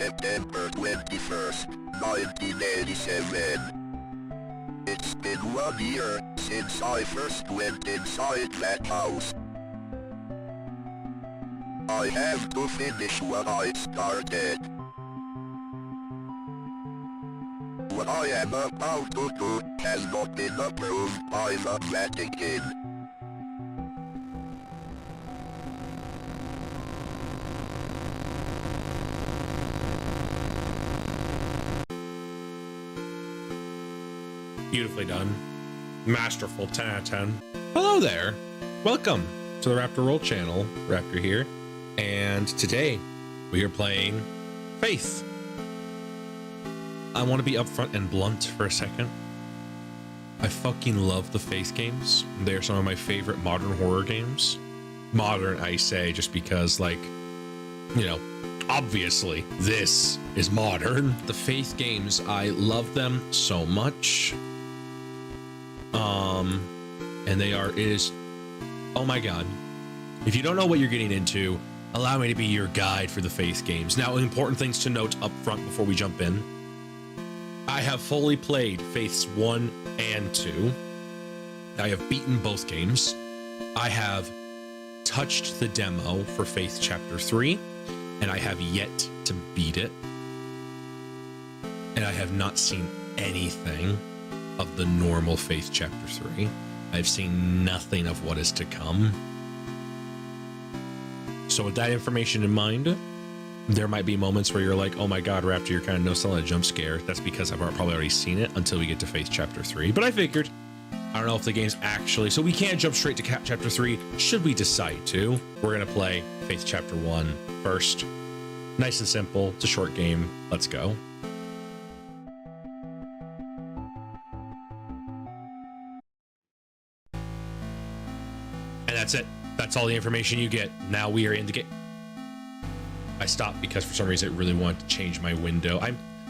September 21st, 1987. It's been 1 year since I first went inside that house. I have to finish what I started. What I am about to do has not been approved by the Vatican. Beautifully done. Masterful 10 out of 10. Hello there. Welcome to the Raptor Roll channel. Raptor here. And today we are playing Faith. I want to be upfront and blunt for a second. I fucking love the Faith games. They're some of my favorite modern horror games. Modern, I say, just because, like, you know, obviously this is modern. The Faith games, I love them so much. And oh my God. If you don't know what you're getting into, allow me to be your guide for the Faith games. Now, important things to note up front before we jump in. I have fully played Faiths 1 and 2. I have beaten both games. I have touched the demo for Faith Chapter 3, and I have yet to beat it. And I have not seen anything of the normal Faith Chapter 3. I've seen nothing of what is to come. So with that information in mind, there might be moments where you're like, oh my God, Raptor, you're kind of no-selling a jump scare. That's because I've probably already seen it until we get to Faith Chapter 3. But I figured, I don't know if the game's actually, so we can't jump straight to Chapter 3. Should we decide to, we're going to play Faith Chapter 1 first. Nice and simple. It's a short game. Let's go. And that's it. That's all the information you get. Now we are in the game. I stopped because for some reason it really wanted to change my window.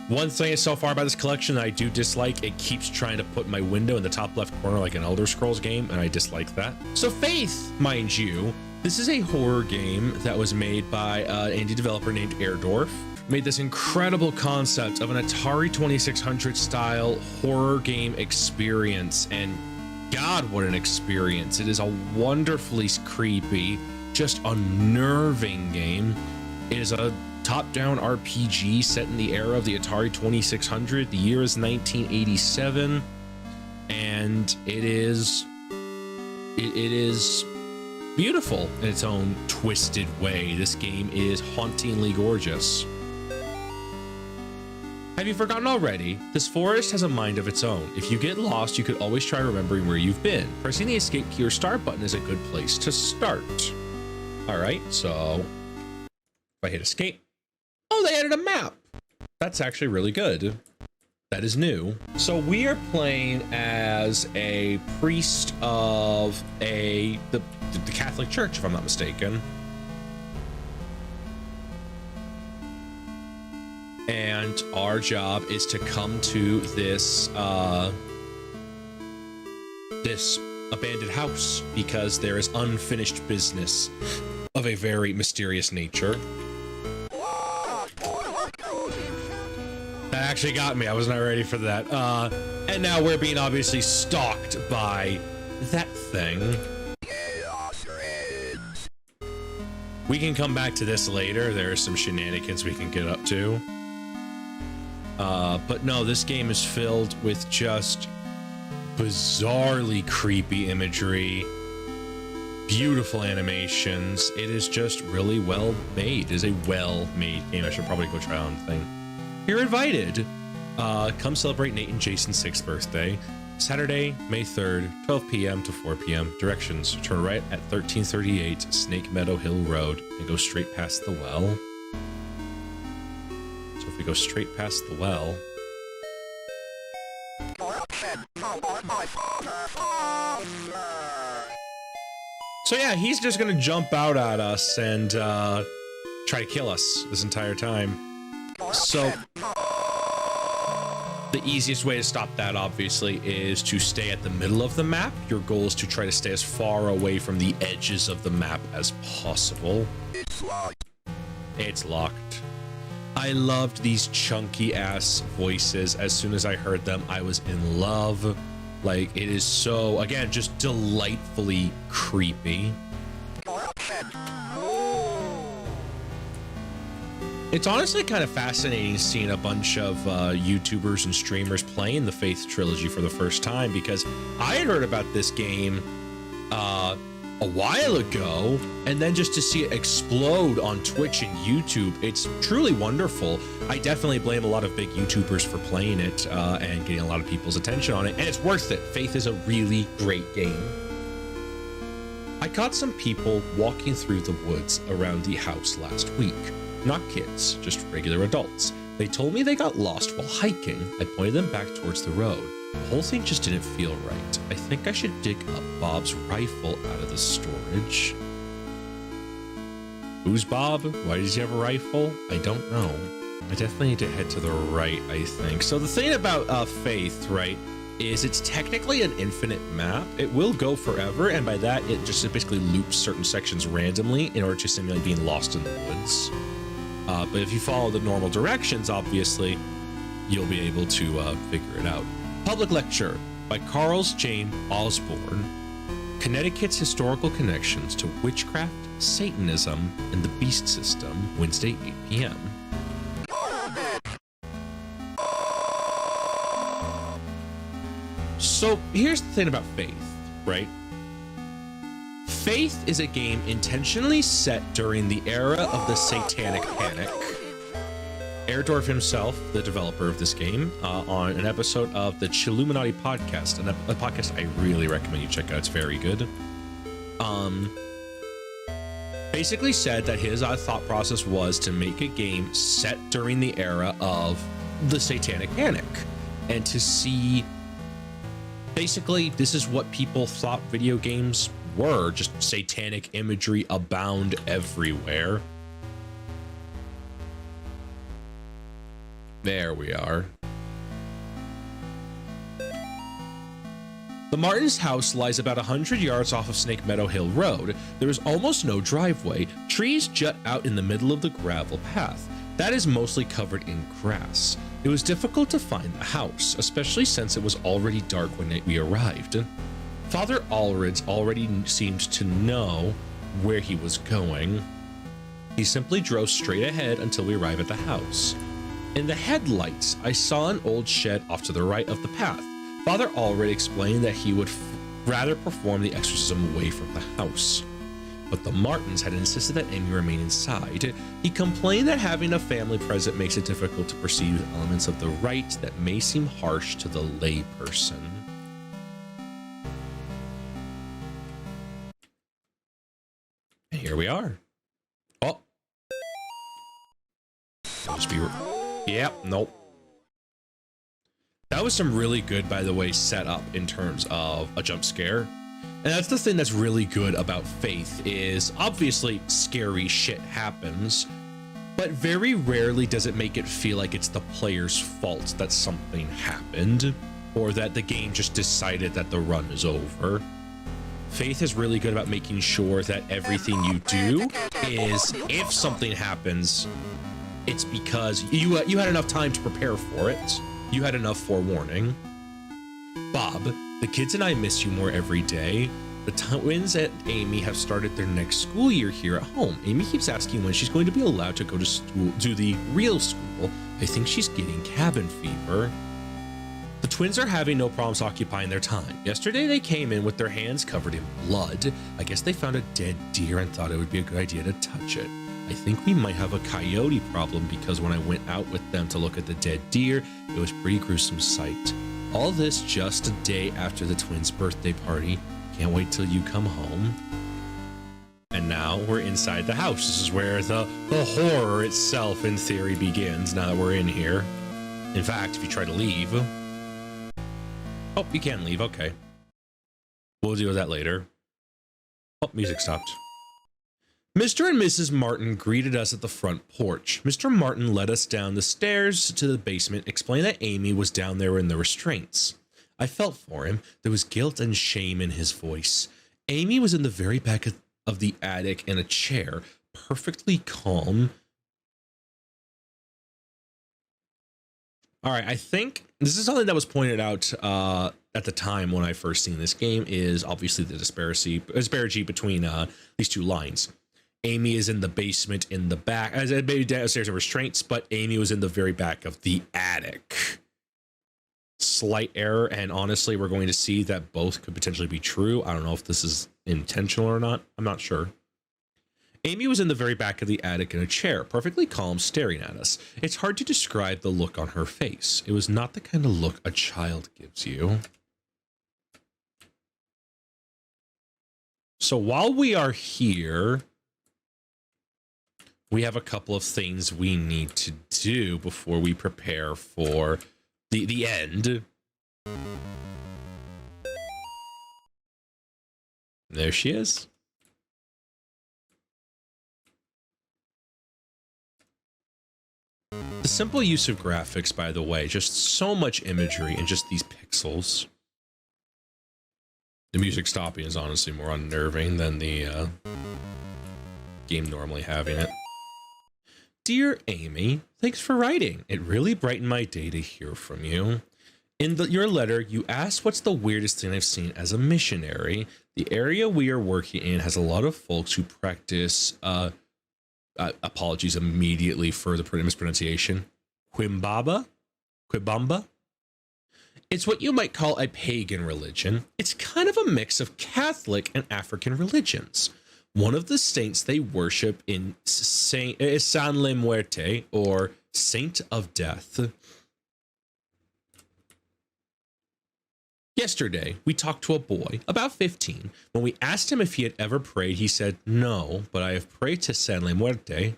One thing is so far about this collection that I do dislike, it keeps trying to put my window in the top left corner like an Elder Scrolls game, and I dislike that. So Faith, mind you, this is a horror game that was made by an indie developer named Airdorf. Made this incredible concept of an Atari 2600 style horror game experience, and God, what an experience. It is a wonderfully creepy, just unnerving game. It is a top-down RPG set in the era of the Atari 2600. The year is 1987, and it is beautiful in its own twisted way. This game is hauntingly gorgeous. Have you forgotten already? This forest has a mind of its own. If you get lost, you could always try remembering where you've been. Pressing the escape key or start button is a good place to start. All right, so if I hit escape, oh, they added a map. That's actually really good. That is new. So we are playing as a priest of the Catholic Church, if I'm not mistaken. And our job is to come to this this abandoned house because there is unfinished business of a very mysterious nature. That actually got me. I was not ready for that. And now we're being obviously stalked by that thing. We can come back to this later. There are some shenanigans we can get up to. But no, this game is filled with just bizarrely creepy imagery, beautiful animations. It is just really well made. It is a well-made game. I should probably go try on the thing. You're invited. Come celebrate Nate and Jason's 6th birthday. Saturday, May 3rd, 12 p.m. to 4 p.m. Directions: turn right at 1338 Snake Meadow Hill Road and go straight past the well. So if we go straight past the well... So yeah, he's just gonna jump out at us and try to kill us this entire time. So the easiest way to stop that, obviously, is to stay at the middle of the map. Your goal is to try to stay as far away from the edges of the map as possible. It's locked. I loved these chunky ass voices. As soon as I heard them, I was in love. Like, it is so, again, just delightfully creepy. It's honestly kind of fascinating seeing a bunch of YouTubers and streamers playing the Faith trilogy for the first time, because I had heard about this game a while ago, and then just to see it explode on Twitch and YouTube, it's truly wonderful. I definitely blame a lot of big YouTubers for playing it and getting a lot of people's attention on it, and it's worth it. Faith is a really great game. I caught some people walking through the woods around the house last week. Not kids, just regular adults. They told me they got lost while hiking. I pointed them back towards the road. The whole thing just didn't feel right. I think I should dig up Bob's rifle out of the storage. Who's Bob? Why does he have a rifle? I don't know. I definitely need to head to the right, I think. So the thing about Faith, right, is it's technically an infinite map. It will go forever, and by that, it just basically loops certain sections randomly in order to simulate being lost in the woods. But if you follow the normal directions, obviously, you'll be able to figure it out. Public Lecture by Carl James Osborne. Connecticut's Historical Connections to Witchcraft, Satanism, and the Beast System, Wednesday, 8 p.m. So here's the thing about Faith, right? Faith is a game intentionally set during the era of the Satanic Panic. Erdorf himself, the developer of this game, on an episode of the Chilluminati podcast, a podcast I really recommend you check out. It's very good. Basically said that his thought process was to make a game set during the era of the Satanic Panic, and to see, basically, this is what people thought video games were, just satanic imagery abound everywhere. There we are. The Martins' house lies about 100 yards off of Snake Meadow Hill Road. There is almost no driveway. Trees jut out in the middle of the gravel path. That is mostly covered in grass. It was difficult to find the house, especially since it was already dark when we arrived. Father Allred already seemed to know where he was going. He simply drove straight ahead until we arrived at the house. In the headlights, I saw an old shed off to the right of the path. Father Allred explained that he would rather perform the exorcism away from the house. But the Martins had insisted that Amy remain inside. He complained that having a family present makes it difficult to perceive elements of the rite that may seem harsh to the lay person. And here we are. Oh. Must be... Yep, nope. That was some really good, by the way, setup in terms of a jump scare. And that's the thing that's really good about Faith, is obviously scary shit happens, but very rarely does it make it feel like it's the player's fault that something happened, or that the game just decided that the run is over. Faith is really good about making sure that everything you do is, if something happens, it's because you had enough time to prepare for it. You had enough forewarning. Bob, the kids and I miss you more every day. The twins and Amy have started their next school year here at home. Amy keeps asking when she's going to be allowed to go to school, to the real school. I think she's getting cabin fever. The twins are having no problems occupying their time. Yesterday they came in with their hands covered in blood. I guess they found a dead deer and thought it would be a good idea to touch it. I think we might have a coyote problem, because when I went out with them to look at the dead deer, it was a pretty gruesome sight. All this just a day after the twins' birthday party. Can't wait till you come home. And now we're inside the house. This is where the horror itself, in theory, begins, now that we're in here. In fact, if you try to leave... Oh, you can't leave, okay. We'll deal with that later. Oh, music stopped. Mr. and Mrs. Martin greeted us at the front porch. Mr. Martin led us down the stairs to the basement, explained that Amy was down there in the restraints. I felt for him. There was guilt and shame in his voice. Amy was in the very back of the attic in a chair, perfectly calm. All right, I think this is something that was pointed out at the time when I first seen this game, is obviously the disparity between these two lines. Amy is in the basement in the back, as maybe downstairs in restraints, but Amy was in the very back of the attic. Slight error, and honestly, we're going to see that both could potentially be true. I don't know if this is intentional or not. I'm not sure. Amy was in the very back of the attic in a chair, perfectly calm, staring at us. It's hard to describe the look on her face. It was not the kind of look a child gives you. So while we are here, we have a couple of things we need to do before we prepare for the end. There she is. The simple use of graphics, by the way, just so much imagery and just these pixels. The music stopping is honestly more unnerving than the game normally having it. Dear Amy, thanks for writing. It really brightened my day to hear from you. In your letter, you asked what's the weirdest thing I've seen as a missionary. The area we are working in has a lot of folks who practice apologies immediately for the mispronunciation. Quimbaba? It's what you might call a pagan religion. It's kind of a mix of Catholic and African religions. One of the saints they worship in San La Muerte, or Saint of Death. Yesterday, we talked to a boy, about 15. When we asked him if he had ever prayed, he said, no, but I have prayed to San La Muerte.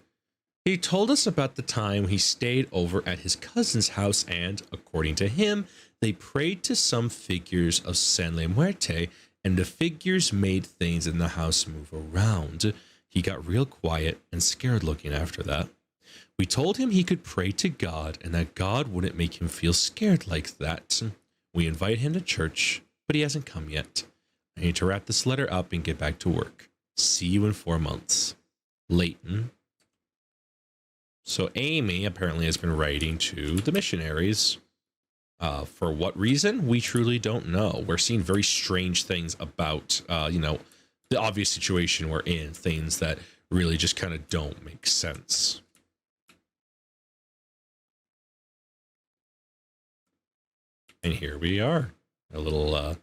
He told us about the time he stayed over at his cousin's house and, according to him, they prayed to some figures of San La Muerte, and the figures made things in the house move around. He got real quiet and scared looking after that. We told him he could pray to God and that God wouldn't make him feel scared like that. We invite him to church, but he hasn't come yet. I need to wrap this letter up and get back to work. See you in 4 months. Leighton. So Amy apparently has been writing to the missionaries. For what reason? We truly don't know. We're seeing very strange things about, the obvious situation we're in. Things that really just kind of don't make sense. And here we are, a little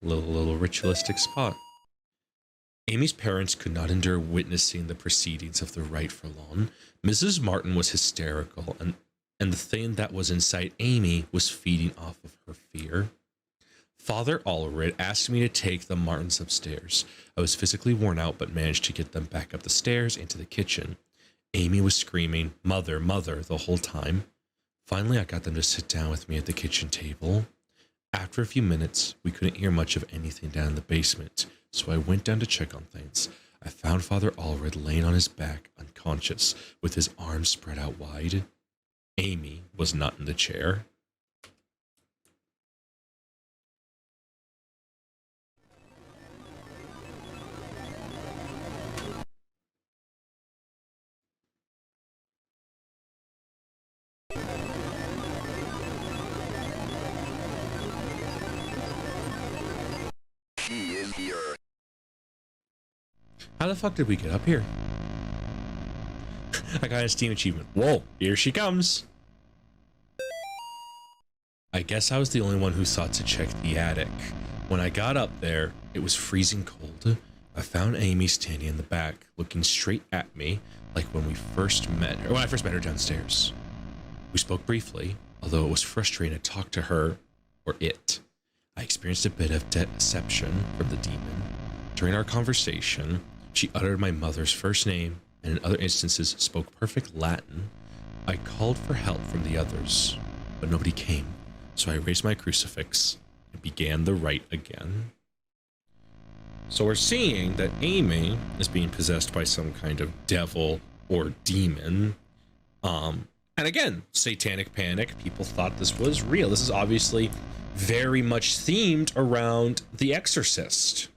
ritualistic spot. Amy's parents could not endure witnessing the proceedings of the rite for long. Mrs. Martin was hysterical, and the thing that was inside Amy was feeding off of her fear. Father Allred asked me to take the Martins upstairs. I was physically worn out, but managed to get them back up the stairs into the kitchen. Amy was screaming, "Mother, mother," the whole time. Finally, I got them to sit down with me at the kitchen table. After a few minutes, we couldn't hear much of anything down in the basement, so I went down to check on things. I found Father Allred laying on his back, unconscious, with his arms spread out wide. Amy was not in the chair. She is here. How the fuck did we get up here? I got a Steam achievement. Whoa, here she comes. I guess I was the only one who thought to check the attic. When I got up there, it was freezing cold. I found Amy standing in the back, looking straight at me, like when I first met her downstairs. We spoke briefly, although it was frustrating to talk to her, or it. I experienced a bit of deception from the demon. During our conversation, she uttered my mother's first name, and in other instances spoke perfect Latin. I called for help from the others, but nobody came, so I raised my crucifix and began the rite again. So we're seeing that Amy is being possessed by some kind of devil or demon. And again, satanic panic. People thought this was real. This is obviously very much themed around The Exorcist.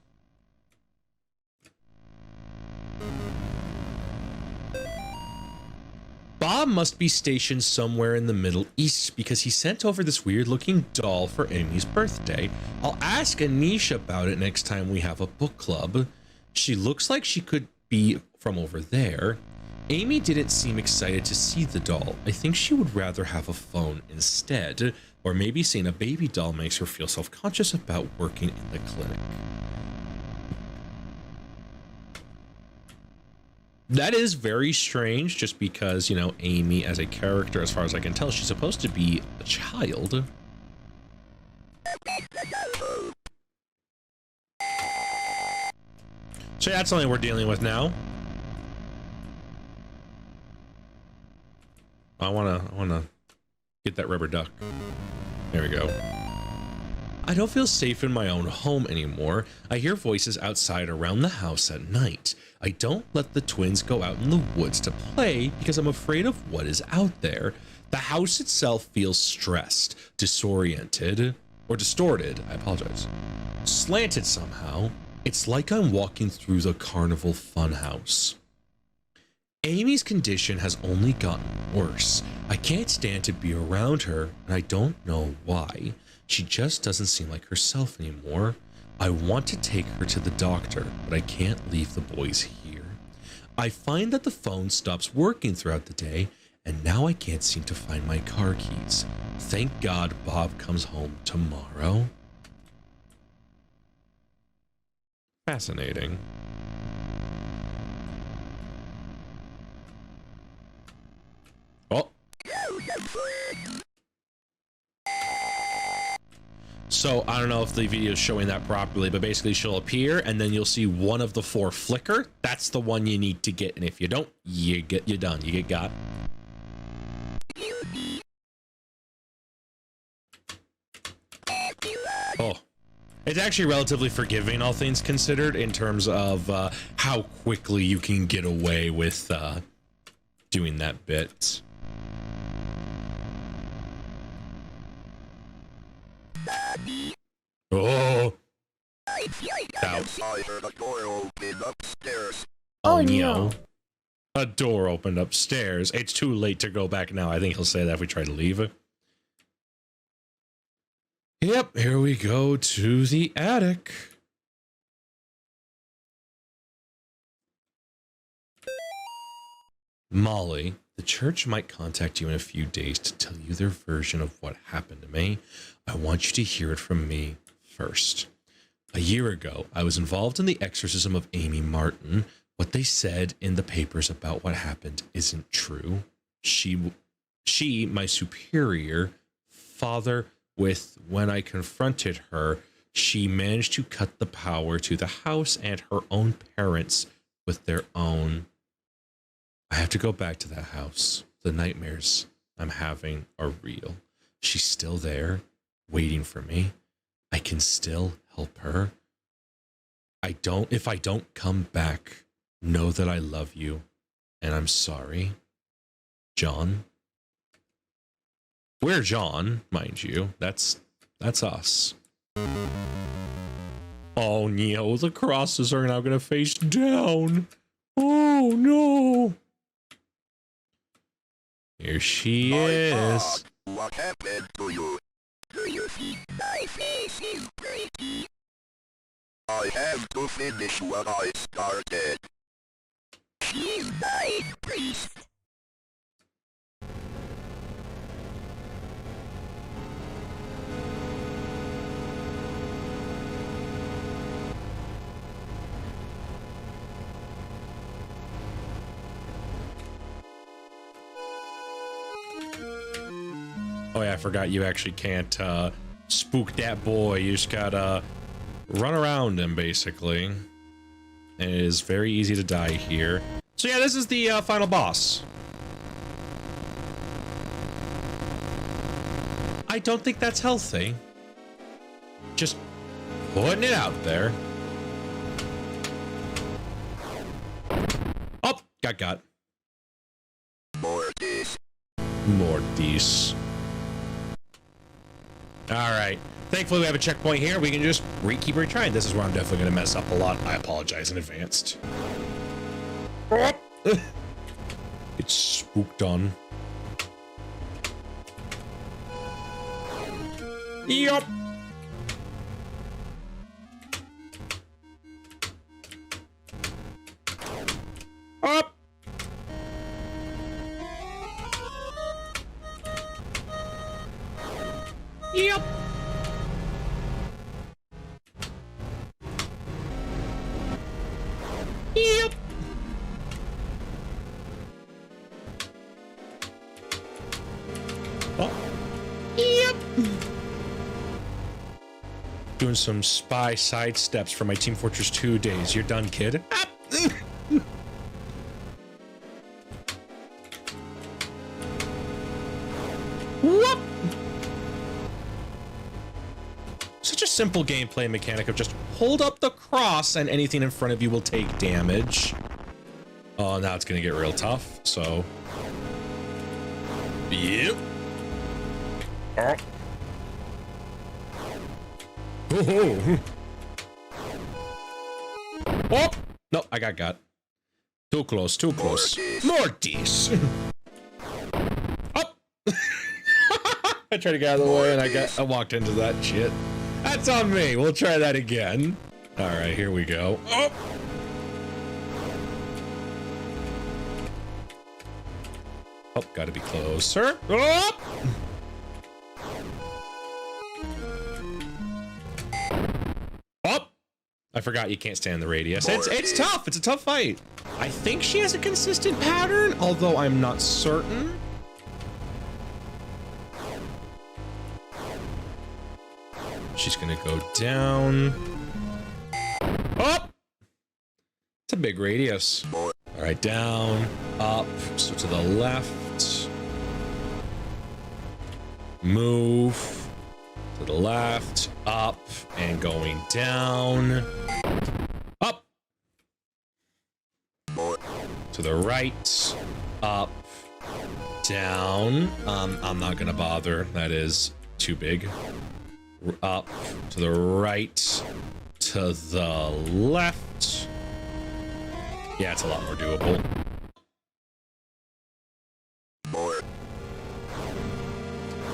Bob must be stationed somewhere in the Middle East because he sent over this weird looking doll for Amy's birthday. I'll ask Anish about it next time we have a book club. She looks like she could be from over there. Amy didn't seem excited to see the doll. I think she would rather have a phone instead, or maybe seeing a baby doll makes her feel self-conscious about working in the clinic. That is very strange, just because, you know, Amy as a character, as far as I can tell, she's supposed to be a child. So yeah, that's something we're dealing with now. I wanna get that rubber duck. There we go. I don't feel safe in my own home anymore. I hear voices outside around the house at night. I don't let the twins go out in the woods to play because I'm afraid of what is out there. The house itself feels stressed, disoriented, or distorted, I apologize. Slanted somehow. It's like I'm walking through the carnival funhouse. Amy's condition has only gotten worse. I can't stand to be around her, and I don't know why. She just doesn't seem like herself anymore. I want to take her to the doctor, but I can't leave the boys here. I find that the phone stops working throughout the day, and now I can't seem to find my car keys. Thank God Bob comes home tomorrow. Fascinating. Oh. So I don't know if the video is showing that properly, but basically she'll appear and then you'll see one of the four flicker. That's the one you need to get, and if you don't, you're done. You get got. Oh, it's actually relatively forgiving, all things considered, in terms of how quickly you can get away with doing that bit. Oh. Oh no. A door opened upstairs. It's too late to go back now. I think he'll say that if we try to leave. Yep, here we go to the attic. Molly, the church might contact you in a few days to tell you their version of what happened to me. I want you to hear it from me first. A year ago, I was involved in the exorcism of Amy Martin. What they said in the papers about what happened isn't true. She, my superior, father, when I confronted her, she managed to cut the power to the house and her own parents with their own. I have to go back to that house. The nightmares I'm having are real. She's still there, waiting for me. I can still help her. If I don't come back, know that I love you and I'm sorry. John. We're John, mind you. That's us. Oh no, the crosses are now gonna face down. Oh no. Here she is. What happened to you? Do you think my face is pretty? I have to finish what I started. She's my priest. Oh yeah, I forgot you actually can't spook that boy. You just gotta run around him, basically. And it is very easy to die here. So yeah, this is the final boss. I don't think that's healthy. Just putting it out there. Oh, got. Mortis. Mortis. Alright. Thankfully, we have a checkpoint here. We can just keep retrying. This is where I'm definitely going to mess up a lot. I apologize in advance. It's spooked on. Yup. Up. Yep. Yep. Oh. Yep. Doing some spy side steps for my Team Fortress 2 days. You're done, kid. Ah. Whoop. Such a simple gameplay mechanic of just hold up the cross and anything in front of you will take damage. Oh, now it's gonna get real tough, so. Yep. Oh. Oh. Oh. No, I got. Too close, too close. Mortis. Up. I tried to get out of the way and I walked into that shit. That's on me. We'll try that again. All right, here we go. Oh. Oh, gotta be closer. Oh. Oh. I forgot you can't stand the radius. It's tough. It's a tough fight. I think she has a consistent pattern, although I'm not certain. She's gonna go down. Up. It's a big radius. All right, down, up, so to the left. Move to the left, up, and going down. Up. To the right, up, down. I'm not gonna bother. That is too big. Up, to the right, to the left. Yeah, it's a lot more doable.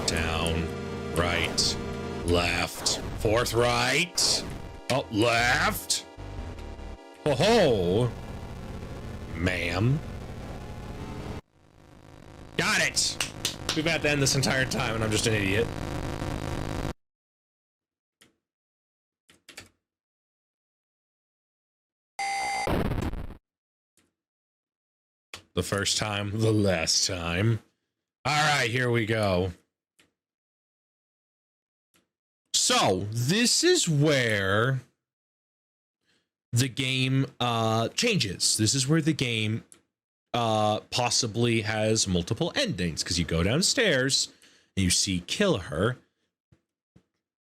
Down, right, left, fourth right. Oh, left. Oh ho. Ma'am. Got it. We've had to end this entire time and I'm just an idiot. The first time, the last time. All right, here we go. So this is where the game changes. This is where the game possibly has multiple endings, because you go downstairs and you see kill her.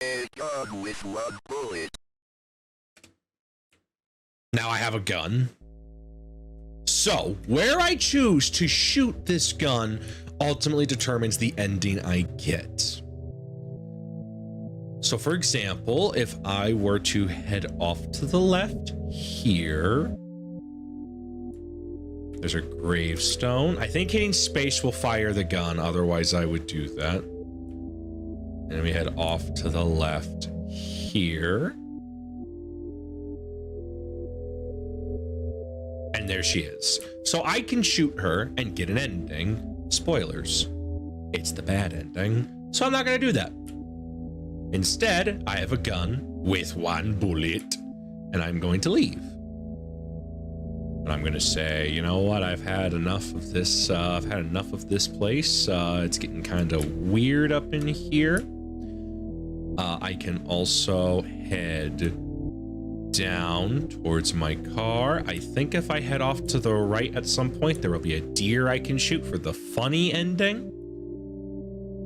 With one bullet. Now I have a gun. So where I choose to shoot this gun ultimately determines the ending I get. So for example, if I were to head off to the left here, there's a gravestone. I think hitting space will fire the gun, otherwise I would do that. And we head off to the left here. And there she is. So I can shoot her and get an ending. Spoilers. It's the bad ending. So I'm not gonna do that. Instead, I have a gun with one bullet and I'm going to leave. And I'm gonna say, you know what? I've had enough of this. I've had enough of this place. It's getting kind of weird up in here. I can also head down towards my car. I think if I head off to the right at some point, there will be a deer I can shoot for the funny ending.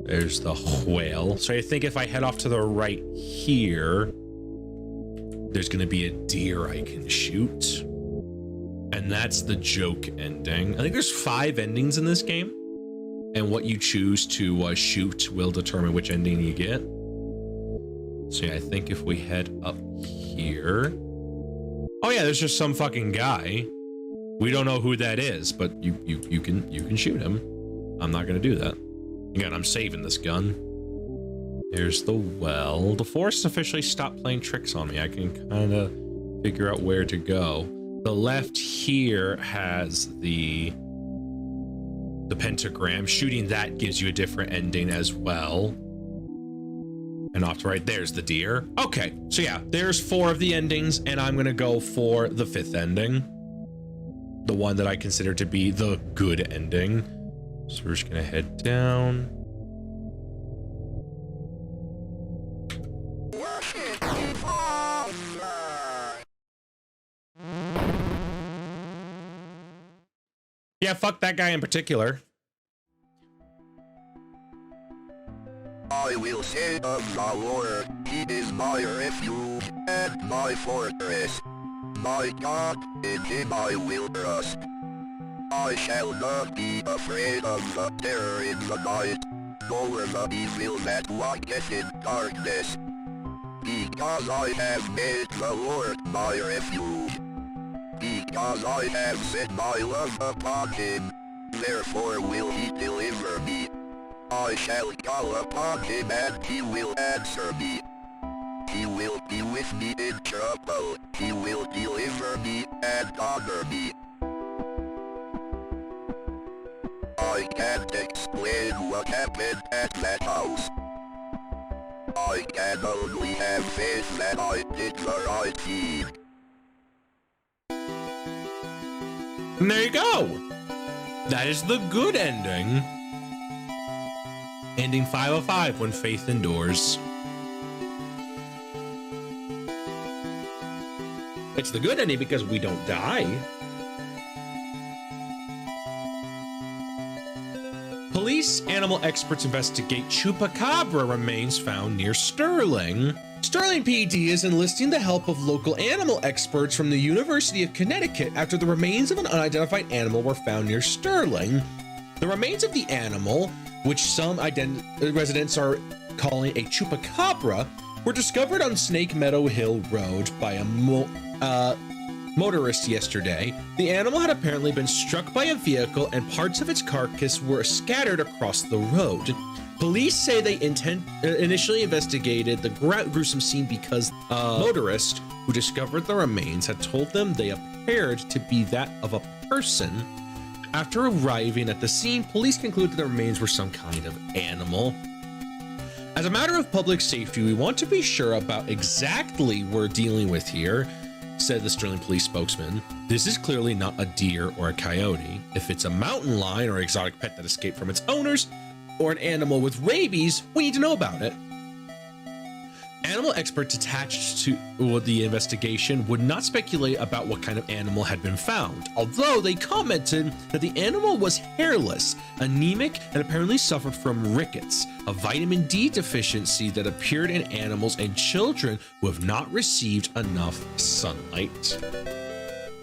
There's the whale. So I think if I head off to the right here, there's going to be a deer I can shoot. And that's the joke ending. I think there's 5 endings in this game. And what you choose to shoot will determine which ending you get. So yeah, I think if we head up here. Oh yeah, there's just some fucking guy. We don't know who that is, but you can shoot him. I'm not gonna do that. Again, I'm saving this gun. Here's the well. The force officially stopped playing tricks on me. I can kind of figure out where to go. The left here has the pentagram. Shooting that gives you a different ending as well. And off to right, there's the deer. Okay, so yeah, there's 4 of the endings, and I'm gonna go for the 5th ending. The one that I consider to be the good ending. So we're just gonna head down. Yeah, fuck that guy in particular. I will say of the Lord, he is my refuge and my fortress. My God, in him I will trust. I shall not be afraid of the terror in the night, nor the evil that walketh in darkness. Because I have made the Lord my refuge. Because I have set my love upon him, therefore will he deliver me. I shall call upon him and he will answer me. He will be with me in trouble. He will deliver me and honor me. I can't explain what happened at that house. I can only have faith that I did the right thing. And there you go. That is the good ending. Ending 505, when faith endures. It's the good ending because we don't die. Police animal experts investigate chupacabra remains found near Sterling. Sterling PD is enlisting the help of local animal experts from the University of Connecticut after the remains of an unidentified animal were found near Sterling. The remains of the animal, which some residents are calling a chupacabra, were discovered on Snake Meadow Hill Road by a motorist yesterday. The animal had apparently been struck by a vehicle and parts of its carcass were scattered across the road. Police say they initially investigated the gruesome scene because a motorist who discovered the remains had told them they appeared to be that of a person. After arriving at the scene, police concluded the remains were some kind of animal. As a matter of public safety, we want to be sure about exactly what we're dealing with here, said the Sterling police spokesman. This is clearly not a deer or a coyote. If it's a mountain lion or exotic pet that escaped from its owners, or an animal with rabies, we need to know about it. Animal experts attached to the investigation would not speculate about what kind of animal had been found, although they commented that the animal was hairless, anemic, and apparently suffered from rickets, a vitamin D deficiency that appeared in animals and children who have not received enough sunlight.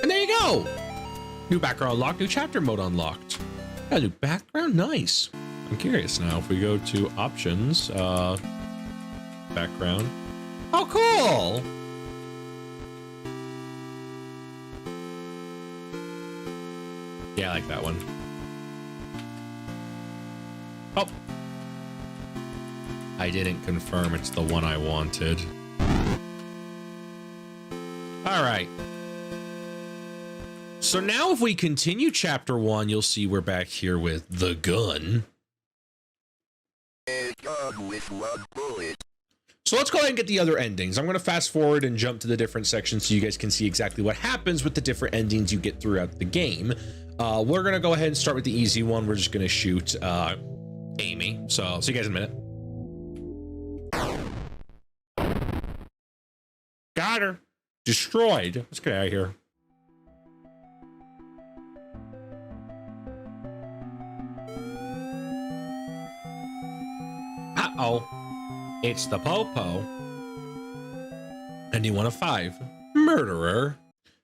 And there you go! New background unlocked, new chapter mode unlocked. Got a new background, nice. I'm curious now, if we go to options, background. Oh, cool! Yeah, I like that one. Oh! I didn't confirm it's the one I wanted. Alright. So now if we continue chapter 1, you'll see we're back here with the gun. A gun with one bullet. So let's go ahead and get the other endings. I'm going to fast forward and jump to the different sections so you guys can see exactly what happens with the different endings you get throughout the game. We're going to go ahead and start with the easy one. We're just going to shoot Amy. So see you guys in a minute. Got her. Destroyed. Let's get out of here. Uh-oh. It's the Popo. Ending 1 of 5. Murderer.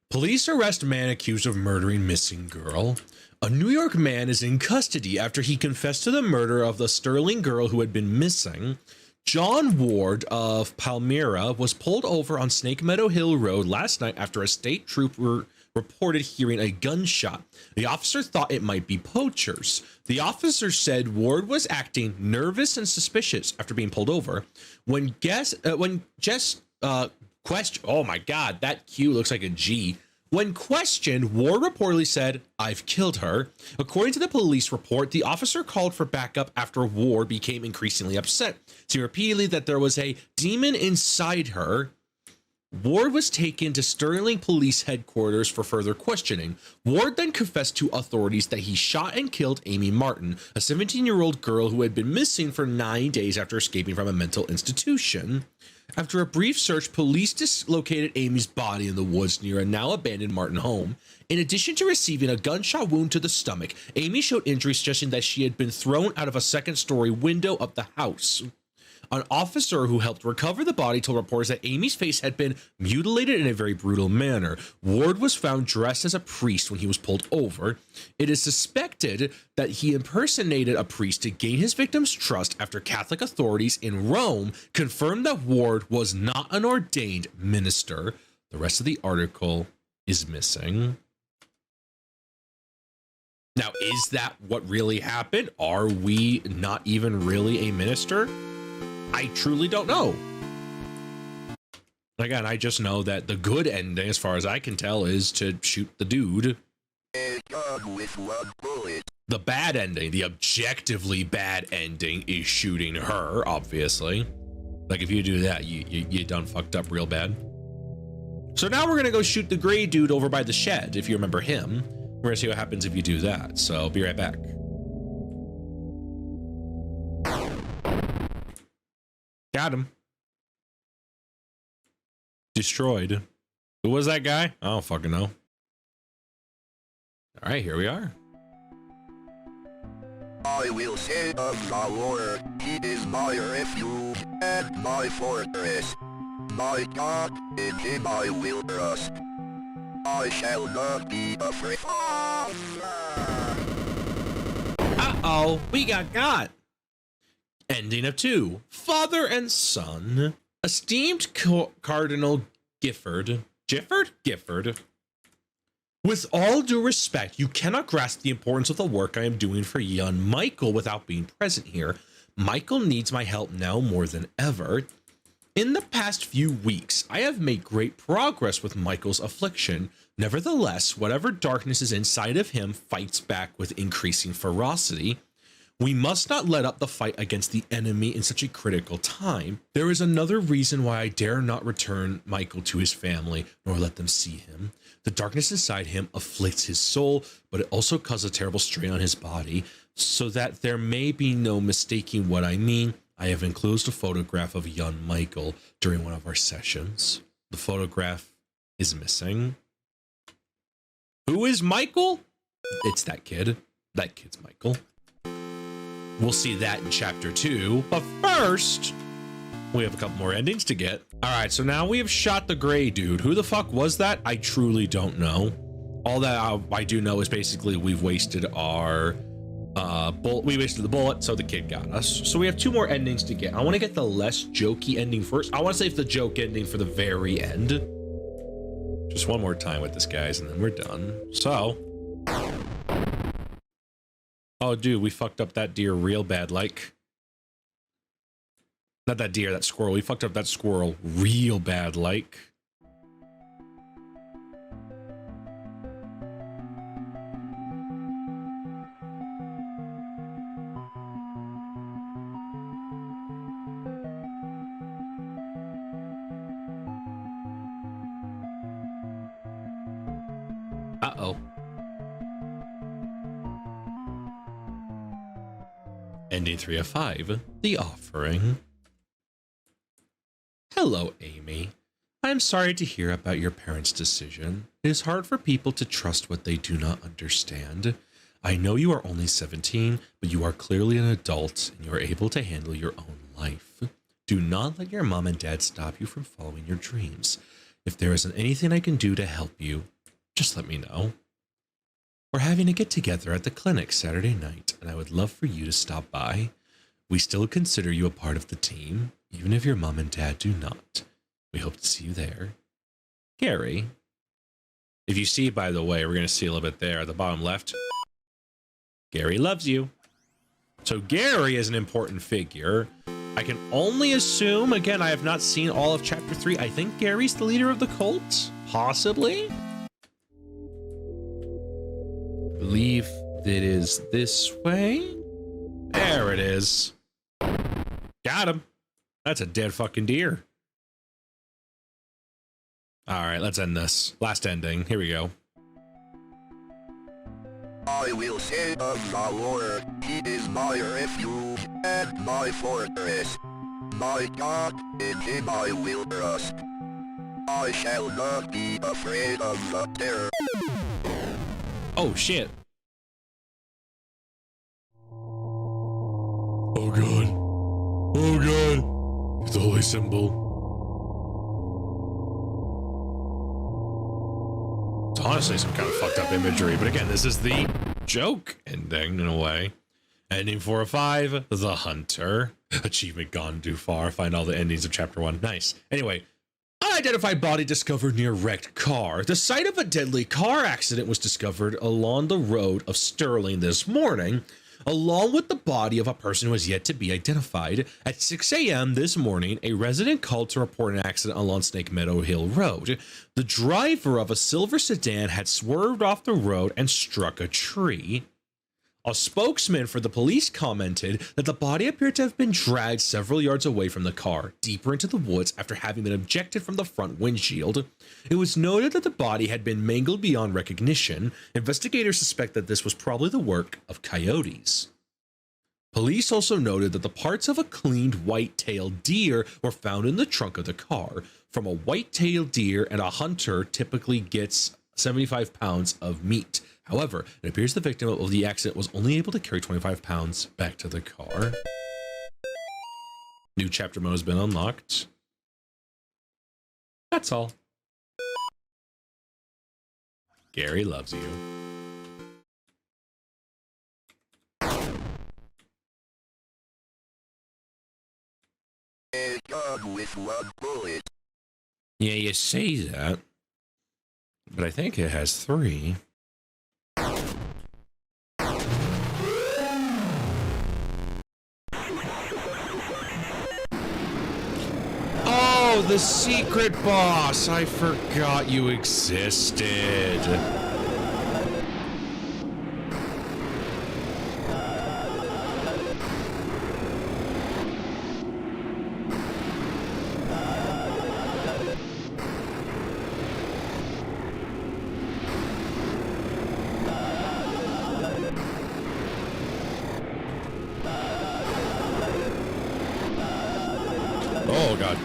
Police arrest man accused of murdering missing girl. A New York man is in custody after he confessed to the murder of the Sterling girl who had been missing. John Ward of Palmyra was pulled over on Snake Meadow Hill Road last night after a state trooper reported hearing a gunshot. The officer thought it might be poachers. The officer said Ward was acting nervous and suspicious after being pulled over. When Jess questioned, oh my God, that Q looks like a G. When questioned, Ward reportedly said, "I've killed her." According to the police report, the officer called for backup after Ward became increasingly upset, saying repeatedly that there was a demon inside her. Ward was taken to Sterling Police Headquarters for further questioning. Ward then confessed to authorities that he shot and killed Amy Martin, a 17-year-old girl who had been missing for 9 days after escaping from a mental institution. After a brief search, police dislocated Amy's body in the woods near a now abandoned Martin home. In addition to receiving a gunshot wound to the stomach, Amy showed injuries suggesting that she had been thrown out of a second-story window of the house. An officer who helped recover the body told reporters that Amy's face had been mutilated in a very brutal manner. Ward was found dressed as a priest when he was pulled over. It is suspected that he impersonated a priest to gain his victim's trust after Catholic authorities in Rome confirmed that Ward was not an ordained minister. The rest of the article is missing. Now, is that what really happened? Are we not even really a minister? I truly don't know. Again, I just know that the good ending, as far as I can tell, is to shoot the dude. With one bullet. The bad ending, the objectively bad ending, is shooting her, obviously. Like, if you do that, you done fucked up real bad. So now we're gonna go shoot the gray dude over by the shed, if you remember him. We're gonna see what happens if you do that, so be right back. Got him. Destroyed. Who was that guy? I don't fucking know. All right, here we are. I will say of the Lord, he is my refuge and my fortress. My God, in him I will trust. I shall not be afraid. Uh-oh, we got. Ending of 2. Father and son. Esteemed Cardinal Gifford. With all due respect, you cannot grasp the importance of the work I am doing for young Michael without being present here. Michael needs my help now more than ever. In the past few weeks, I have made great progress with Michael's affliction. Nevertheless, whatever darkness is inside of him fights back with increasing ferocity. We must not let up the fight against the enemy in such a critical time. There is another reason why I dare not return Michael to his family, nor let them see him. The darkness inside him afflicts his soul, but it also causes a terrible strain on his body. So that there may be no mistaking what I mean, I have enclosed a photograph of young Michael during one of our sessions. The photograph is missing. Who is Michael? It's that kid. That kid's Michael. We'll see that in chapter 2. But first, we have a couple more endings to get. All right, so now we have shot the gray dude. Who the fuck was that? I truly don't know. All that I do know is basically we've wasted our bullet. We wasted the bullet, so the kid got us. So we have 2 more endings to get. I want to get the less jokey ending first. I want to save the joke ending for the very end. Just one more time with this, guys, and then we're done. So... oh, dude, we fucked up that deer real bad, like. Not that deer, that squirrel. We fucked up that squirrel real bad, like. Uh-oh. Ending 3 of 5, The Offering. Hello, Amy. I am sorry to hear about your parents' decision. It is hard for people to trust what they do not understand. I know you are only 17, but you are clearly an adult and you are able to handle your own life. Do not let your mom and dad stop you from following your dreams. If there isn't anything I can do to help you, just let me know. We're having a get-together at the clinic Saturday night, and I would love for you to stop by. We still consider you a part of the team, even if your mom and dad do not. We hope to see you there. Gary. If you see, by the way, we're going to see a little bit there at the bottom left. Gary loves you. So Gary is an important figure. I can only assume, again, I have not seen all of chapter 3. I think Gary's the leader of the cult, possibly. I believe it is this way. There it is. Got him. That's a dead fucking deer. All right, let's end this. Last ending. Here we go. I will say of the Lord, he is my refuge and my fortress. My God, in him I will trust. I shall not be afraid of the terror. Oh, shit. Oh, God. Oh, God. It's the holy symbol. It's honestly some kind of fucked up imagery, but again, this is the joke ending in a way. Ending 4 of 5, The Hunter. Achievement gone too far. Find all the endings of chapter 1. Nice. Anyway, unidentified body discovered near wrecked car. The site of a deadly car accident was discovered along the road of Sterling this morning, along with the body of a person who has yet to be identified. At 6 a.m. this morning, a resident called to report an accident along Snake Meadow Hill Road. The driver of a silver sedan had swerved off the road and struck a tree. A spokesman for the police commented that the body appeared to have been dragged several yards away from the car, deeper into the woods after having been ejected from the front windshield. It was noted that the body had been mangled beyond recognition. Investigators suspect that this was probably the work of coyotes. Police also noted that the parts of a cleaned white-tailed deer were found in the trunk of the car. From a white-tailed deer, and a hunter typically gets 75 pounds of meat. However, it appears the victim of the accident was only able to carry 25 pounds back to the car. New chapter mode has been unlocked. That's all. Gary loves you. A gun with one bullet. Yeah, you say that, but I think it has 3. Oh, the secret boss! I forgot you existed. Oh, God.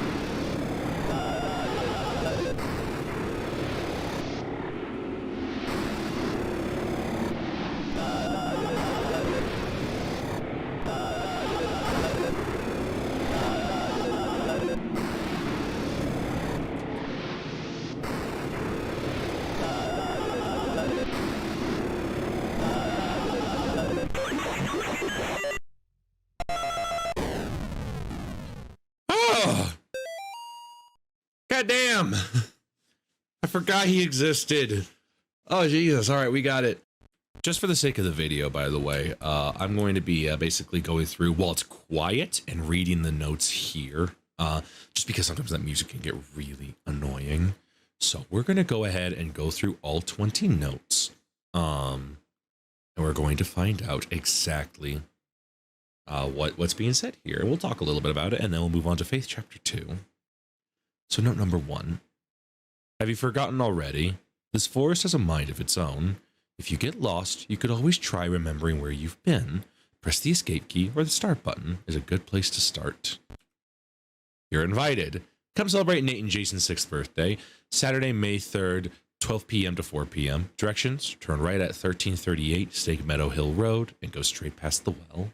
God damn. I forgot he existed. Oh, Jesus. All right, we got it. Just for the sake of the video, by the way, I'm going to be basically going through while it's quiet and reading the notes here, just because sometimes that music can get really annoying. So we're going to go ahead and go through all 20 notes, and we're going to find out exactly what's being said here. And we'll talk a little bit about it, and then we'll move on to Faith Chapter 2. So note number 1. Have you forgotten already? This forest has a mind of its own. If you get lost, you could always try remembering where you've been. Press the escape key or the start button is a good place to start. You're invited. Come celebrate Nate and Jason's 6th birthday, Saturday, May 3rd, 12 p.m. to 4 p.m. Directions, turn right at 1338 Snake Meadow Hill Road and go straight past the well.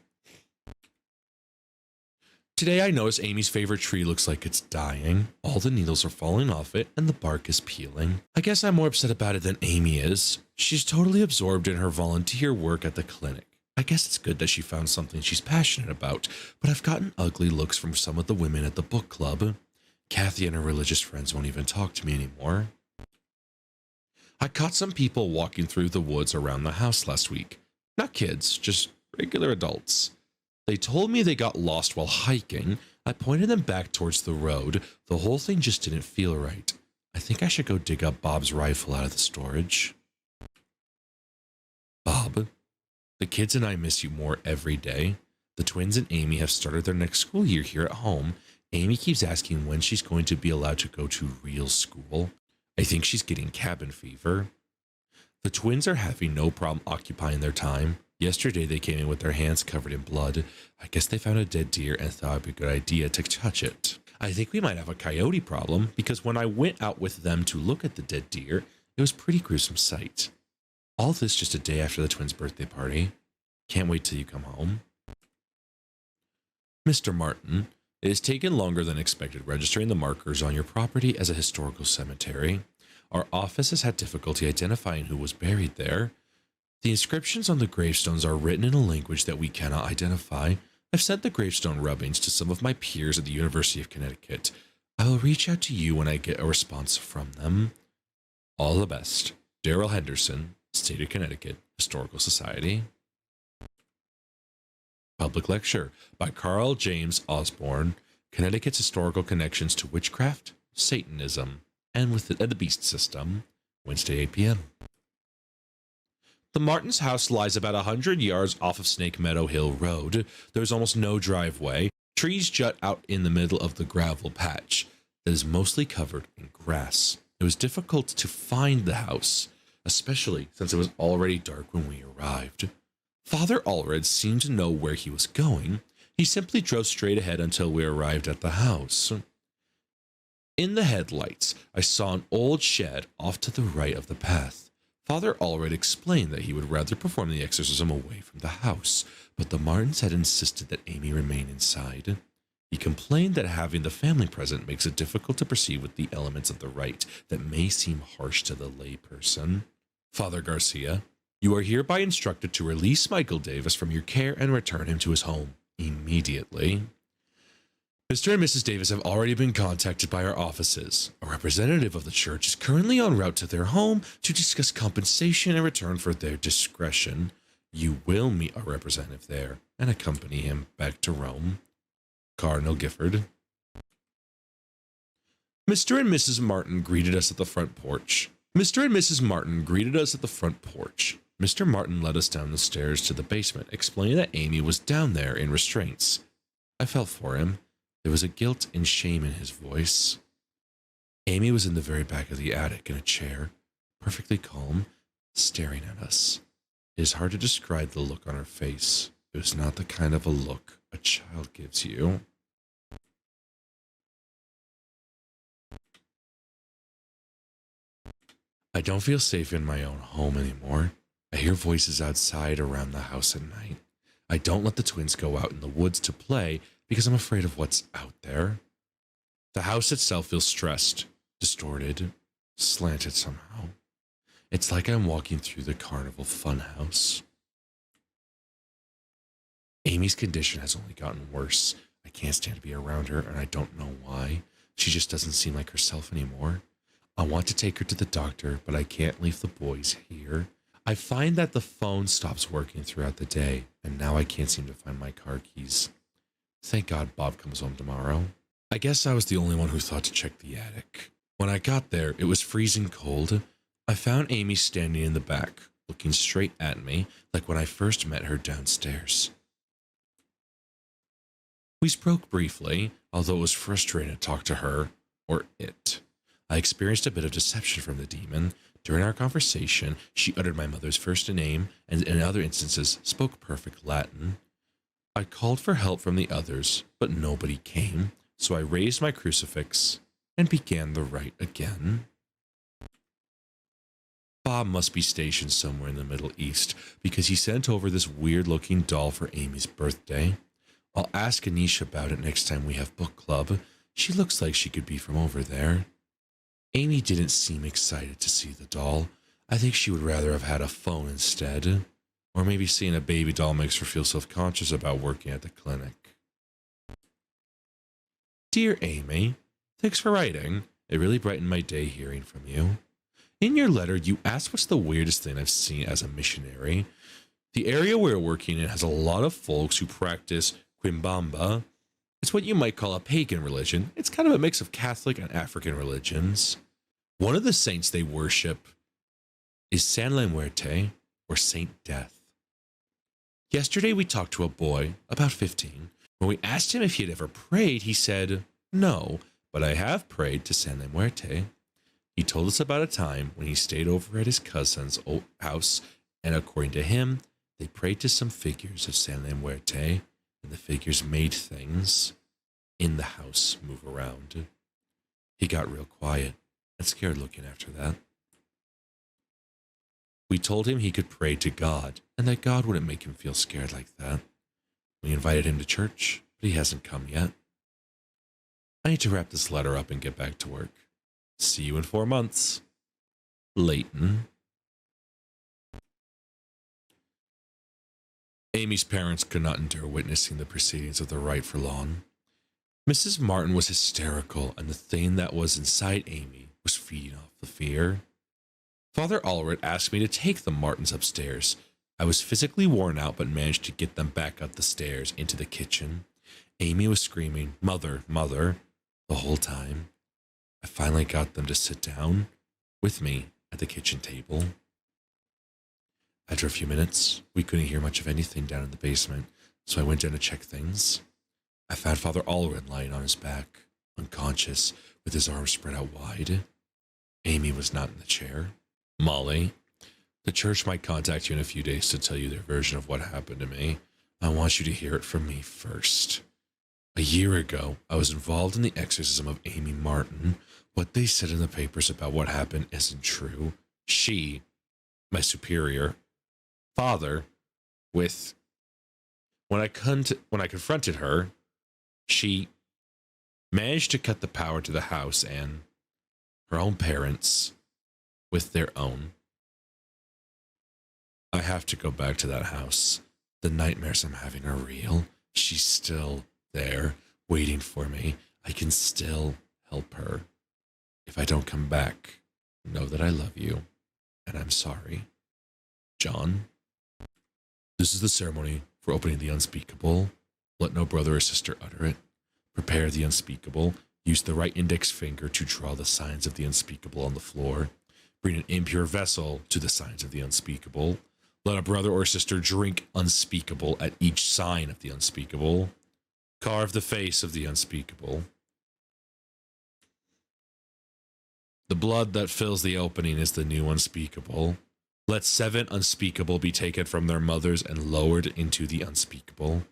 Today I notice Amy's favorite tree looks like it's dying. All the needles are falling off it and the bark is peeling. I guess I'm more upset about it than Amy is. She's totally absorbed in her volunteer work at the clinic. I guess it's good that she found something she's passionate about, but I've gotten ugly looks from some of the women at the book club. Kathy and her religious friends won't even talk to me anymore. I caught some people walking through the woods around the house last week. Not kids, just regular adults. They told me they got lost while hiking. I pointed them back towards the road. The whole thing just didn't feel right. I think I should go dig up Bob's rifle out of the storage. Bob, the kids and I miss you more every day. The twins and Amy have started their next school year here at home. Amy keeps asking when she's going to be allowed to go to real school. I think she's getting cabin fever. The twins are having no problem occupying their time. Yesterday they came in with their hands covered in blood. I guess they found a dead deer and thought it'd be a good idea to touch it. I think we might have a coyote problem because when I went out with them to look at the dead deer, it was a pretty gruesome sight. All this just a day after the twins' birthday party. Can't wait till you come home. Mr. Martin, it has taken longer than expected registering the markers on your property as a historical cemetery. Our office has had difficulty identifying who was buried there. The inscriptions on the gravestones are written in a language that we cannot identify. I've sent the gravestone rubbings to some of my peers at the University of Connecticut. I will reach out to you when I get a response from them. All the best. Daryl Henderson, State of Connecticut Historical Society. Public lecture by Carl James Osborne, Connecticut's Historical Connections to Witchcraft, Satanism, and with the Beast System, Wednesday 8 p.m. The Martins' house lies about 100 yards off of Snake Meadow Hill Road. There's almost no driveway. Trees jut out in the middle of the gravel patch that is mostly covered in grass. It was difficult to find the house, especially since it was already dark when we arrived. Father Allred seemed to know where he was going. He simply drove straight ahead until we arrived at the house. In the headlights, I saw an old shed off to the right of the path. Father Allred explained that he would rather perform the exorcism away from the house, but the Martins had insisted that Amy remain inside. He complained that having the family present makes it difficult to proceed with the elements of the rite that may seem harsh to the layperson. Father Garcia, you are hereby instructed to release Michael Davis from your care and return him to his home immediately. Mr. and Mrs. Davis have already been contacted by our offices. A representative of the church is currently en route to their home to discuss compensation in return for their discretion. You will meet a representative there and accompany him back to Rome. Cardinal Gifford. Mr. and Mrs. Martin greeted us at the front porch. Mr. and Mrs. Martin greeted us at the front porch. Mr. Martin led us down the stairs to the basement, explaining that Amy was down there in restraints. I felt for him. There was a guilt and shame in his voice. Amy was in the very back of the attic in a chair, perfectly calm, staring at us. It is hard to describe the look on her face. It was not the kind of a look a child gives you. I don't feel safe in my own home anymore. I hear voices outside around the house at night. I don't let the twins go out in the woods to play because I'm afraid of what's out there. The house itself feels stressed, distorted, slanted somehow. It's like I'm walking through the carnival funhouse. Amy's condition has only gotten worse. I can't stand to be around her, and I don't know why. She just doesn't seem like herself anymore. I want to take her to the doctor, but I can't leave the boys here. I find that the phone stops working throughout the day, and now I can't seem to find my car keys. Thank God Bob comes home tomorrow. I guess I was the only one who thought to check the attic. When I got there, it was freezing cold. I found Amy standing in the back, looking straight at me, like when I first met her downstairs. We spoke briefly, although it was frustrating to talk to her, or it. I experienced a bit of deception from the demon. During our conversation, she uttered my mother's first name, and in other instances spoke perfect Latin. I called for help from the others, but nobody came, so I raised my crucifix and began the rite again. Bob must be stationed somewhere in the Middle East, because he sent over this weird-looking doll for Amy's birthday. I'll ask Anisha about it next time we have book club. She looks like she could be from over there. Amy didn't seem excited to see the doll. I think she would rather have had a phone instead. Or maybe seeing a baby doll makes her feel self-conscious about working at the clinic. Dear Amy, thanks for writing. It really brightened my day hearing from you. In your letter, you asked what's the weirdest thing I've seen as a missionary. The area we're working in has a lot of folks who practice Quimbamba. It's what you might call a pagan religion. It's kind of a mix of Catholic and African religions. One of the saints they worship is San La Muerte, or Saint Death. Yesterday we talked to a boy, about 15. When we asked him if he had ever prayed, he said, "No, but I have prayed to San La Muerte." He told us about a time when he stayed over at his cousin's old house, and according to him, they prayed to some figures of San La Muerte, and the figures made things in the house move around. He got real quiet and scared looking after that. We told him he could pray to God, and that God wouldn't make him feel scared like that. We invited him to church, but he hasn't come yet. I need to wrap this letter up and get back to work. See you in 4 months. Leighton. Amy's parents could not endure witnessing the proceedings of the rite for long. Mrs. Martin was hysterical, and the thing that was inside Amy was feeding off the fear. Father Allred asked me to take the Martins upstairs. I was physically worn out, but managed to get them back up the stairs into the kitchen. Amy was screaming, "Mother, Mother," the whole time. I finally got them to sit down with me at the kitchen table. After a few minutes, we couldn't hear much of anything down in the basement, so I went down to check things. I found Father Allred lying on his back, unconscious, with his arms spread out wide. Amy was not in the chair. "Molly, the church might contact you in a few days to tell you their version of what happened to me. I want you to hear it from me first. A year ago, I was involved in the exorcism of Amy Martin. What they said in the papers about what happened isn't true. She, my superior, father, when I confronted her, she managed to cut the power to the house and her own parents with their own. I have to go back to that house. The nightmares I'm having are real. She's still there, waiting for me. I can still help her. If I don't come back, know that I love you, and I'm sorry. John." This is the ceremony for opening the unspeakable. Let no brother or sister utter it. Prepare the unspeakable. Use the right index finger to draw the signs of the unspeakable on the floor. Bring an impure vessel to the signs of the unspeakable. Let a brother or sister drink unspeakable at each sign of the unspeakable. Carve the face of the unspeakable. The blood that fills the opening is the new unspeakable. Let 7 unspeakable be taken from their mothers and lowered into the unspeakable.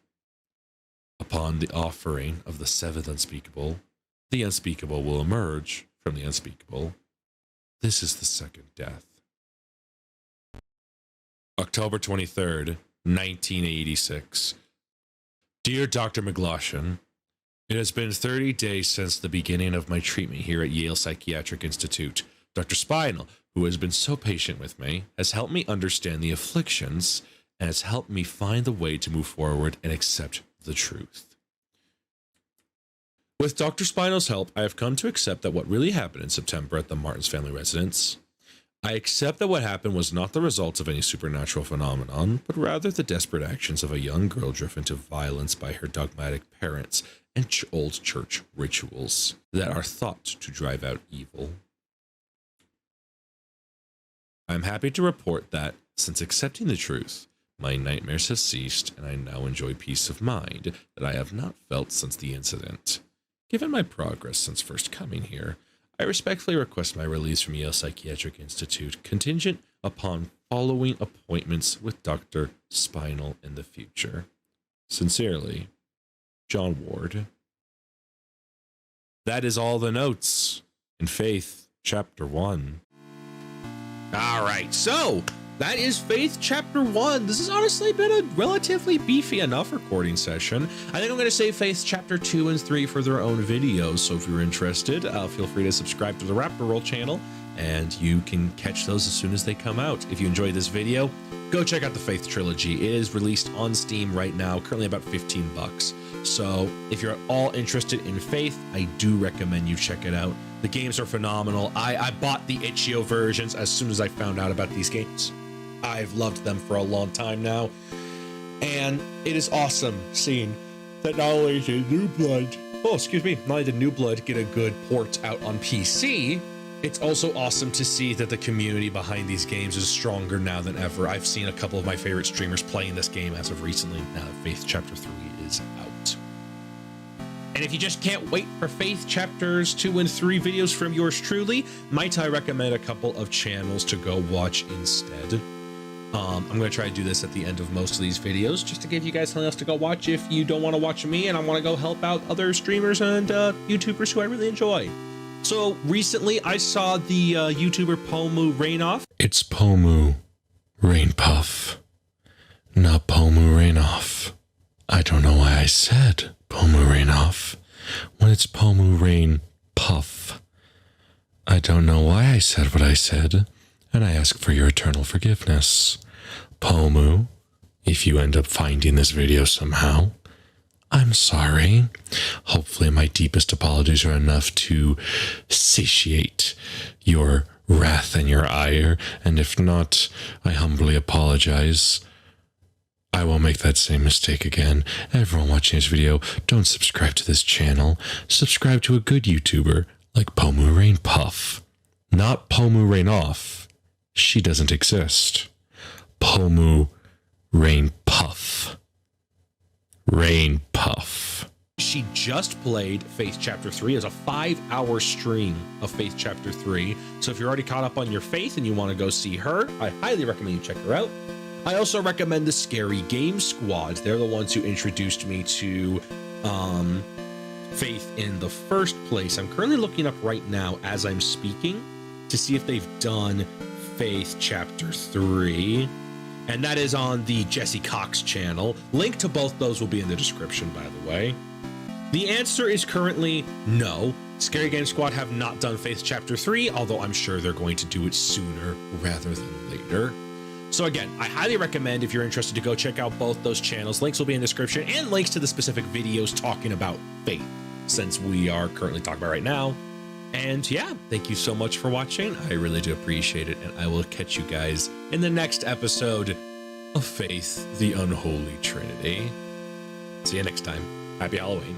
Upon the offering of the 7th unspeakable will emerge from the unspeakable. This is the second death. October 23rd, 1986. Dear Dr. McGloshin, it has been 30 days since the beginning of my treatment here at Yale Psychiatric Institute. Dr. Spinal, who has been so patient with me, has helped me understand the afflictions and has helped me find the way to move forward and accept the truth. With Dr. Spinal's help, I have come to accept that what really happened in September at the Martins family residence. I accept that what happened was not the result of any supernatural phenomenon, but rather the desperate actions of a young girl driven to violence by her dogmatic parents and old church rituals that are thought to drive out evil. I am happy to report that, since accepting the truth, my nightmares have ceased and I now enjoy peace of mind that I have not felt since the incident. Given my progress since first coming here, I respectfully request my release from Yale Psychiatric Institute contingent upon following appointments with Dr. Spinal in the future. Sincerely, John Ward. That is all the notes in Faith, Chapter 1. All right, so that is Faith Chapter 1. This has honestly been a relatively beefy enough recording session. I think I'm going to save Faith Chapter 2 and 3 for their own videos, so if you're interested, feel free to subscribe to the Raptor Roll channel, and you can catch those as soon as they come out. If you enjoyed this video, go check out the Faith Trilogy. It is released on Steam right now, currently about $15. So if you're at all interested in Faith, I do recommend you check it out. The games are phenomenal. I bought the itch.io versions as soon as I found out about these games. I've loved them for a long time now. And it is awesome seeing that not only did New Blood, not only did New Blood get a good port out on PC, it's also awesome to see that the community behind these games is stronger now than ever. I've seen a couple of my favorite streamers playing this game as of recently, now that Faith Chapter 3 is out. And if you just can't wait for Faith Chapters 2 and 3 videos from yours truly, might I recommend a couple of channels to go watch instead. I'm going to try to do this at the end of most of these videos, just to give you guys something else to go watch if you don't want to watch me and I want to go help out other streamers and YouTubers who I really enjoy. So recently I saw the YouTuber Pomu Rainoff. It's Pomu Rainpuff, not Pomu Rainoff. I don't know why I said Pomu Rainoff when it's Pomu Rainpuff. I don't know why I said what I said, and I ask for your eternal forgiveness. Pomu, if you end up finding this video somehow, I'm sorry. Hopefully my deepest apologies are enough to satiate your wrath and your ire, and if not, I humbly apologize. I won't make that same mistake again. Everyone watching this video, don't subscribe to this channel. Subscribe to a good YouTuber like Pomu Rainpuff. Not Pomu Rainoff. She doesn't exist. Pomu Rainpuff. Rainpuff. She just played Faith Chapter 3 as a 5-hour stream of Faith Chapter 3. So if you're already caught up on your Faith and you want to go see her, I highly recommend you check her out. I also recommend the Scary Game Squad. They're the ones who introduced me to Faith in the first place. I'm currently looking up right now as I'm speaking to see if they've done Faith Chapter 3. And that is on the Jesse Cox channel. Link to both those will be in the description, by the way. The answer is currently no. Scary Game Squad have not done Faith Chapter 3, although I'm sure they're going to do it sooner rather than later. So again, I highly recommend if you're interested to go check out both those channels. Links will be in the description and links to the specific videos talking about Faith, since we are currently talking about right now. And yeah, thank you so much for watching. I really do appreciate it. And I will catch you guys in the next episode of Faith, the Unholy Trinity. See you next time. Happy Halloween.